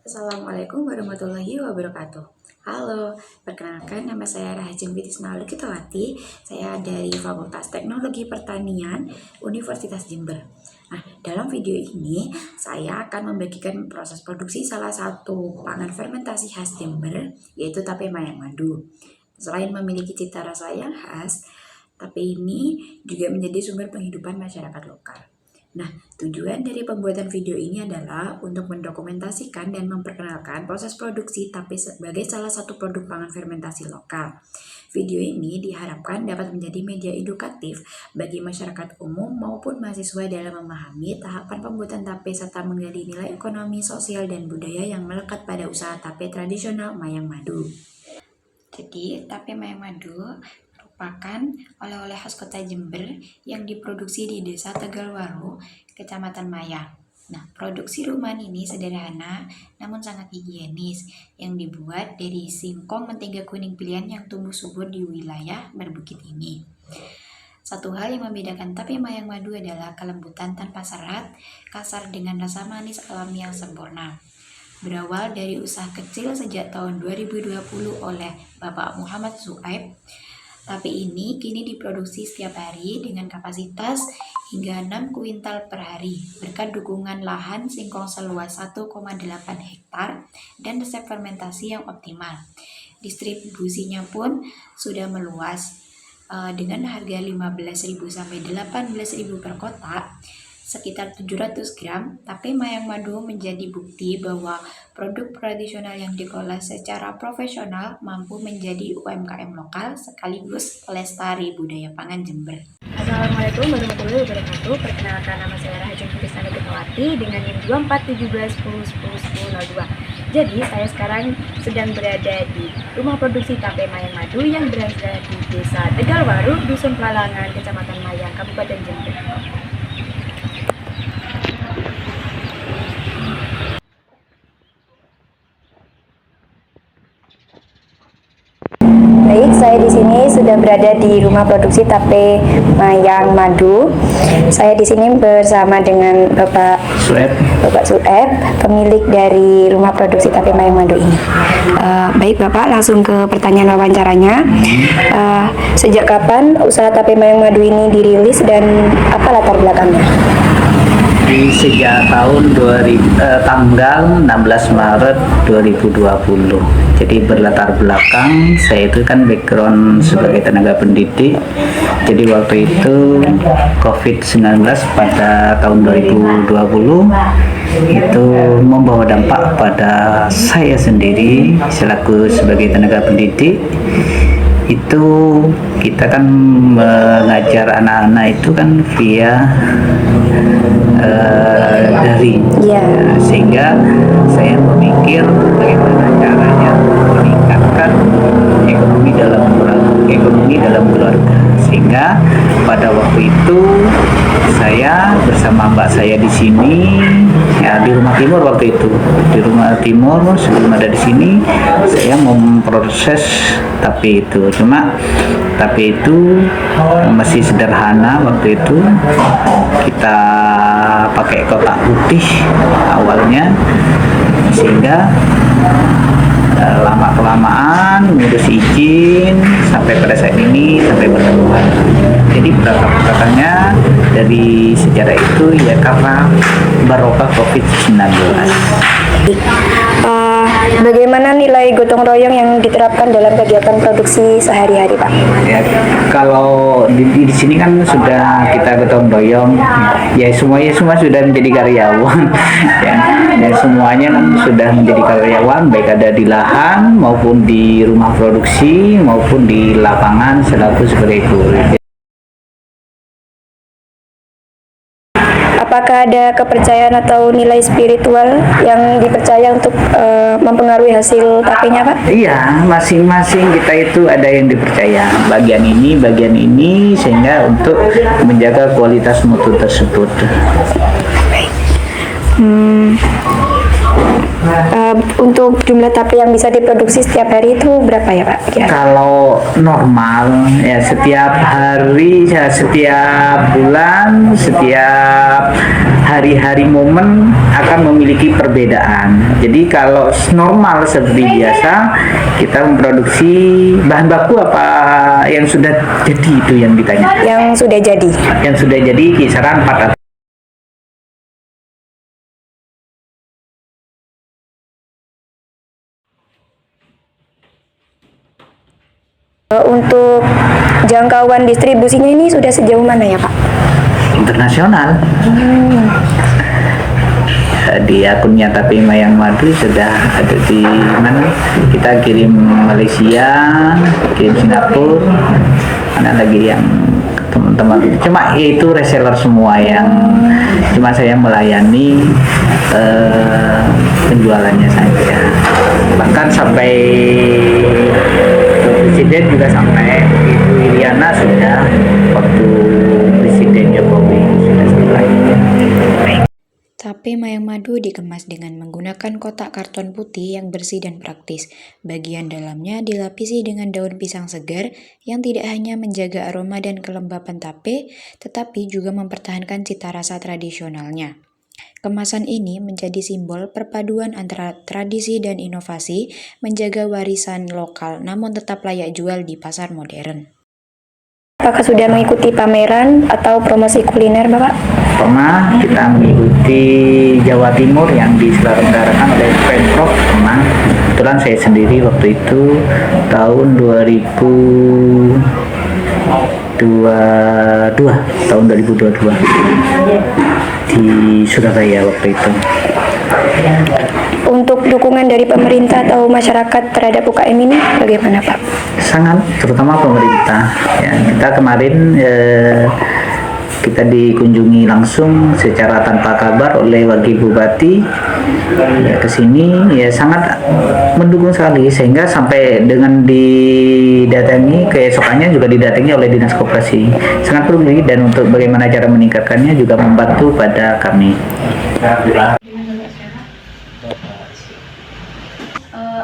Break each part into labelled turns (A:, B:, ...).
A: Assalamualaikum warahmatullahi wabarakatuh. Halo, perkenalkan nama saya Rahajeng Witisna Lukitawati. Saya dari Fakultas Teknologi Pertanian Universitas Jember. Nah, dalam video ini saya akan membagikan proses produksi salah satu pangan fermentasi khas Jember, yaitu tape mayang madu. Selain memiliki cita rasa yang khas, tape ini juga menjadi sumber penghidupan masyarakat lokal. Nah, tujuan dari pembuatan video ini adalah untuk mendokumentasikan dan memperkenalkan proses produksi tape sebagai salah satu produk pangan fermentasi lokal. Video ini diharapkan dapat menjadi media edukatif bagi masyarakat umum maupun mahasiswa dalam memahami tahapan pembuatan tape serta menggali nilai ekonomi, sosial, dan budaya yang melekat pada usaha tape tradisional mayang madu. Jadi, tape mayang madu merupakan oleh-oleh khas kota Jember yang diproduksi di Desa Tegalwaru, Kecamatan Mayang. Nah, produksi rumahan ini sederhana namun sangat higienis yang dibuat dari singkong mentega kuning pilihan yang tumbuh subur di wilayah berbukit ini. Satu hal yang membedakan tape mayang madu adalah kelembutan tanpa serat, kasar dengan rasa manis alami yang sempurna. Berawal dari usaha kecil sejak tahun 2020 oleh Bapak Muhammad Zuaib, tape ini kini diproduksi setiap hari dengan kapasitas hingga 6 kuintal per hari berkat dukungan lahan singkong seluas 1,8 hektar dan resep fermentasi yang optimal. Distribusinya pun sudah meluas dengan harga 15.000 sampai 18.000 per kotak, sekitar 700 gram. Tape mayang madu menjadi bukti bahwa produk tradisional yang dikelola secara profesional mampu menjadi UMKM lokal sekaligus pelestari budaya pangan Jember.
B: Assalamualaikum warahmatullahi wabarakatuh. Perkenalkan, nama saya Rahajeng Witisna Lukitawati dengan NIM 2417101002. Jadi saya sekarang sedang berada di rumah produksi tape mayang madu yang berada di Desa Tegalwaru, Dusun Pelalangan, Kecamatan Mayang, Kabupaten Jember.
C: Baik, saya di sini sudah berada di rumah produksi tape mayang madu. Saya di sini bersama dengan Bapak Sueb, pemilik dari rumah produksi tape mayang madu ini. Baik Bapak, langsung ke pertanyaan wawancaranya. Sejak kapan usaha tape mayang madu ini dirilis dan apa latar belakangnya?
D: Sejak tahun tanggal 16 Maret 2020. Jadi berlatar belakang, saya itu kan background sebagai tenaga pendidik. Jadi waktu itu COVID-19 pada tahun 2020 itu membawa dampak pada saya sendiri selaku sebagai tenaga pendidik. Itu kita kan mengajar anak-anak itu kan via daring, sehingga saya memikir bagaimana caranya meningkatkan ekonomi dalam keluarga. Sehingga pada waktu itu saya bersama mbak saya di sini, ya di Rumah Timur waktu itu, di Rumah Timur sebelum ada di sini, saya memproses tape itu. Cuma tape itu masih sederhana waktu itu, kita pakai kotak putih awalnya, sehingga lama-kelamaan ngurus izin sampai pada saat ini sampai berkeluar. Jadi belakang-belakangnya dari sejarah itu ya karena barokah COVID-19.
C: Bagaimana nilai gotong royong yang diterapkan dalam kegiatan produksi sehari-hari, Pak?
D: Ya, kalau di sini kan sudah kita gotong royong, ya semua sudah menjadi karyawan, ya, dan semuanya kan sudah menjadi karyawan, baik ada di lahan maupun di rumah produksi maupun di lapangan selaku sebagai kurir.
C: Apakah ada kepercayaan atau nilai spiritual yang dipercaya untuk mempengaruhi hasil tapenya, Pak?
D: Iya, masing-masing kita itu ada yang dipercaya bagian ini, sehingga untuk menjaga kualitas mutu tersebut.
C: Untuk jumlah tape yang bisa diproduksi setiap hari itu berapa ya, Pak?
D: Kalau normal ya setiap hari, ya, setiap bulan, setiap hari-hari momen akan memiliki perbedaan. Jadi kalau normal seperti biasa, kita memproduksi bahan baku apa yang sudah jadi, itu yang ditanya.
C: Yang sudah jadi.
D: Yang sudah jadi kisaran 4 atau
C: Untuk jangkauan distribusinya ini sudah sejauh mana ya Pak?
D: internasional. Di akunnya Tape Mayang Madu sudah ada di mana? Kita kirim Malaysia, kirim Singapura, mana lagi yang teman-teman. Cuma itu reseller semua yang cuma saya melayani penjualannya saja. Bahkan sampai Presiden juga sampai Ibu Iriana sudah waktu Presiden Jokowi sudah selesai.
A: Tape Mayang Madu dikemas dengan menggunakan kotak karton putih yang bersih dan praktis. Bagian dalamnya dilapisi dengan daun pisang segar yang tidak hanya menjaga aroma dan kelembapan tape, tetapi juga mempertahankan cita rasa tradisionalnya. Kemasan ini menjadi simbol perpaduan antara tradisi dan inovasi, menjaga warisan lokal namun tetap layak jual di pasar modern.
C: Apakah sudah mengikuti pameran atau promosi kuliner Bapak?
D: Pernah kita mengikuti Jawa Timur yang diselenggarakan oleh Pemprov, pernah. Kebetulan saya sendiri waktu itu tahun 2022 di Surabaya waktu itu.
C: Untuk dukungan dari pemerintah atau masyarakat terhadap UKM ini bagaimana Pak?
D: Sangat, terutama pemerintah. Ya, kita kemarin kita dikunjungi langsung secara tanpa kabar oleh Wakil Bupati ya, ke sini ya sangat mendukung sekali, sehingga sampai dengan didatangi keesokannya juga didatangi oleh Dinas Koperasi, sangat peduli, dan untuk bagaimana cara meningkatkannya juga membantu pada kami.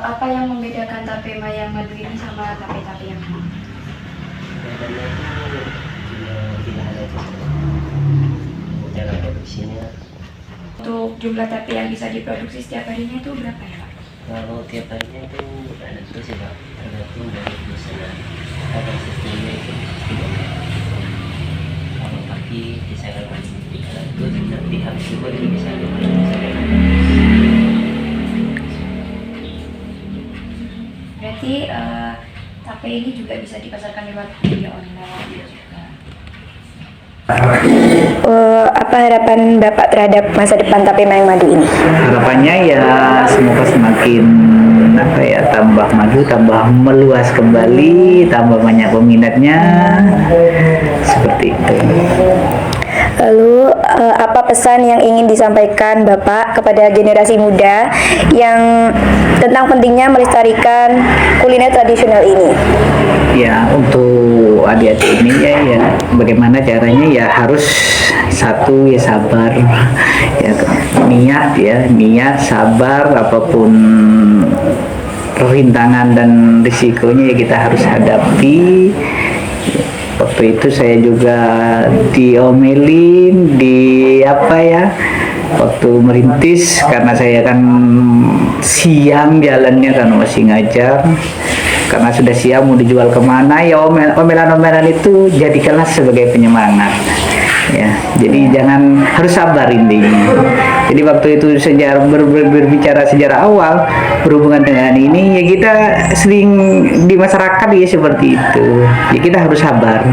B: Apa yang membedakan Tape Mayang Madu ini sama tape-tape yang lain?
E: Bedanya itu tidak ada cara produksinya.
B: Untuk jumlah tape yang bisa diproduksi setiap harinya itu berapa ya Pak?
E: Kalau tiap harinya itu tidak tentu sih Pak, tergantung dari pesanan. Ada sistemnya itu tidak. Kalau pagi bisa dapat 300, nanti habis subuh itu bisa dapat.
B: Berarti tape ini juga bisa dipasarkan lewat media online juga.
C: Apa harapan Bapak terhadap masa depan Tape Mayang Madu ini?
D: Harapannya ya semoga semakin tambah maju, tambah meluas kembali, tambah banyak peminatnya, seperti itu.
C: Lalu apa pesan yang ingin disampaikan Bapak kepada generasi muda yang tentang pentingnya melestarikan kuliner tradisional ini?
D: Ya, untuk adik-adik ini ya bagaimana caranya ya harus satu ya sabar, ya niat sabar, apapun rintangan dan risikonya ya kita harus hadapi. Waktu itu saya juga diomelin waktu merintis, karena saya kan siang jalannya kan masih ngajar, karena sudah siang mau dijual kemana ya, omelan-omelan itu jadikanlah sebagai penyemangat ya. Jadi jangan, harus sabar intinya. Jadi waktu itu sejarah berbicara sejarah awal berhubungan dengan ini ya, kita sering di masyarakat ya seperti itu ya, kita harus sabar,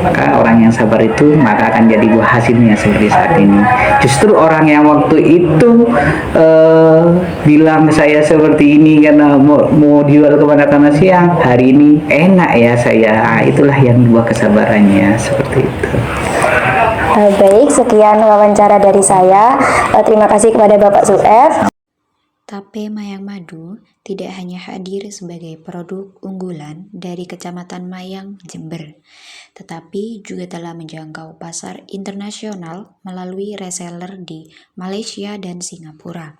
D: maka orang yang sabar itu maka akan jadi buah hasilnya seperti saat ini. Justru orang yang waktu itu bilang saya seperti ini karena mau jual kemana-mana siang, hari ini enak ya saya, itulah yang buah kesabarannya, seperti itu.
C: Baik, sekian wawancara dari saya. Terima kasih kepada Bapak Suef.
A: Tape Mayang Madu tidak hanya hadir sebagai produk unggulan dari Kecamatan Mayang, Jember, tetapi juga telah menjangkau pasar internasional melalui reseller di Malaysia dan Singapura.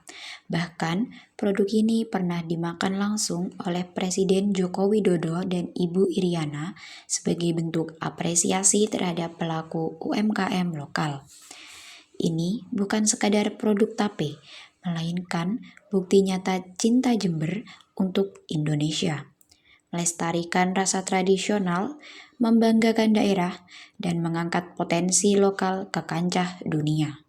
A: Bahkan, produk ini pernah dimakan langsung oleh Presiden Joko Widodo dan Ibu Iriana sebagai bentuk apresiasi terhadap pelaku UMKM lokal. Ini bukan sekadar produk tape, melainkan bukti nyata cinta Jember untuk Indonesia. Melestarikan rasa tradisional, membanggakan daerah, dan mengangkat potensi lokal ke kancah dunia.